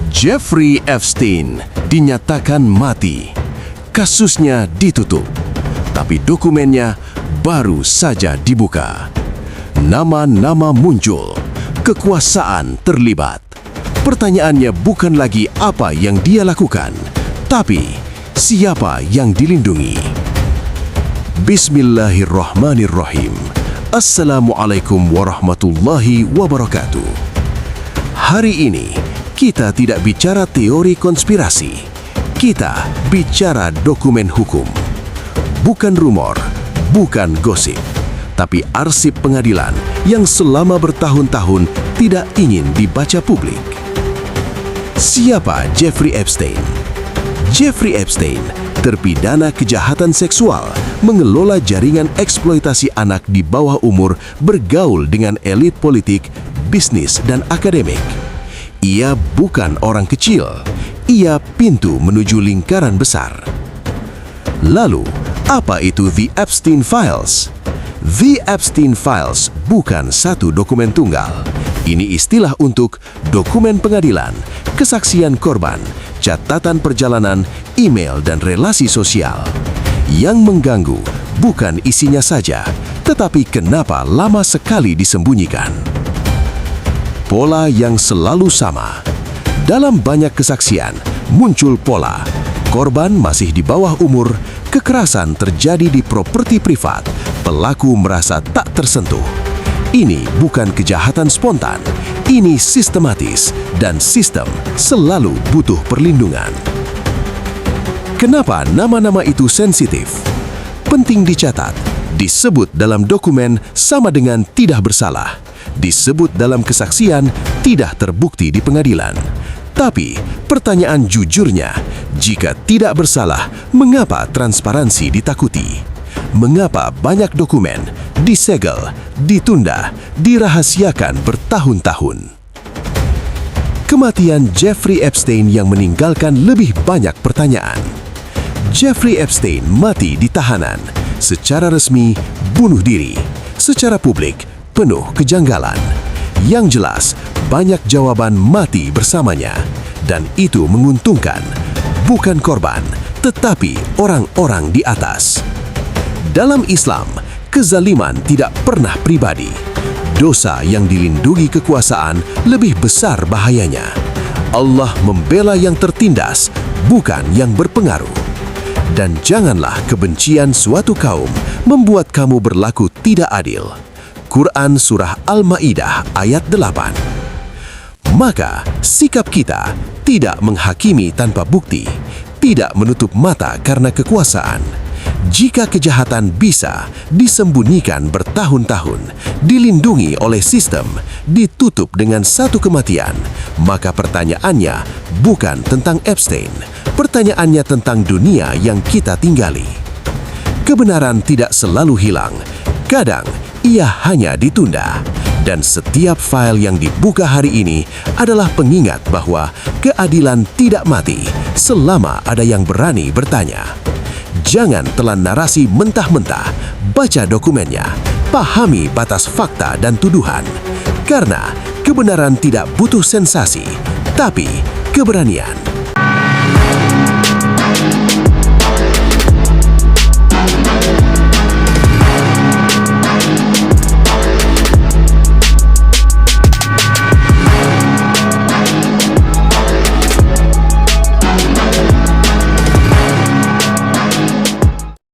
Jeffrey Epstein dinyatakan mati. Kasusnya ditutup, tapi dokumennya baru saja dibuka. Nama-nama muncul, kekuasaan terlibat. Pertanyaannya bukan lagi apa yang dia lakukan, tapi siapa yang dilindungi. Bismillahirrahmanirrahim. Assalamualaikum warahmatullahi wabarakatuh. Hari ini kita tidak bicara teori konspirasi. Kita bicara dokumen hukum. Bukan rumor, bukan gosip, tapi arsip pengadilan yang selama bertahun-tahun tidak ingin dibaca publik. Siapa Jeffrey Epstein? Jeffrey Epstein terpidana kejahatan seksual, mengelola jaringan eksploitasi anak di bawah umur, bergaul dengan elit politik, bisnis, dan akademik. Ia bukan orang kecil. Ia pintu menuju lingkaran besar. Lalu, apa itu The Epstein Files? The Epstein Files bukan satu dokumen tunggal. Ini istilah untuk dokumen pengadilan, kesaksian korban, catatan perjalanan, email, dan relasi sosial. Yang mengganggu bukan isinya saja, tetapi kenapa lama sekali disembunyikan. Pola yang selalu sama. Dalam banyak kesaksian, muncul pola. Korban masih di bawah umur, kekerasan terjadi di properti privat, pelaku merasa tak tersentuh. Ini bukan kejahatan spontan, ini sistematis, dan sistem selalu butuh perlindungan. Kenapa nama-nama itu sensitif? Penting dicatat, disebut dalam dokumen sama dengan tidak bersalah. Disebut dalam kesaksian tidak terbukti di pengadilan. Tapi, pertanyaan jujurnya, jika tidak bersalah, mengapa transparansi ditakuti? Mengapa banyak dokumen disegel, ditunda, dirahasiakan bertahun-tahun? Kematian Jeffrey Epstein yang meninggalkan lebih banyak pertanyaan. Jeffrey Epstein mati di tahanan, secara resmi bunuh diri, secara publik penuh kejanggalan. Yang jelas, banyak jawaban mati bersamanya, dan itu menguntungkan bukan korban, tetapi orang-orang di atas. Dalam Islam, kezaliman tidak pernah pribadi. Dosa yang dilindungi kekuasaan lebih besar bahayanya. Allah membela yang tertindas, bukan yang berpengaruh. Dan janganlah kebencian suatu kaum membuat kamu berlaku tidak adil. Quran Surah Al-Ma'idah ayat 8. Maka, sikap kita tidak menghakimi tanpa bukti, tidak menutup mata karena kekuasaan. Jika kejahatan bisa disembunyikan bertahun-tahun, dilindungi oleh sistem, ditutup dengan satu kematian, maka pertanyaannya bukan tentang Epstein, pertanyaannya tentang dunia yang kita tinggali. Kebenaran tidak selalu hilang, kadang ia hanya ditunda. Dan setiap file yang dibuka hari ini adalah pengingat bahwa keadilan tidak mati selama ada yang berani bertanya. Jangan telan narasi mentah-mentah, baca dokumennya, pahami batas fakta dan tuduhan. Karena kebenaran tidak butuh sensasi, tapi keberanian.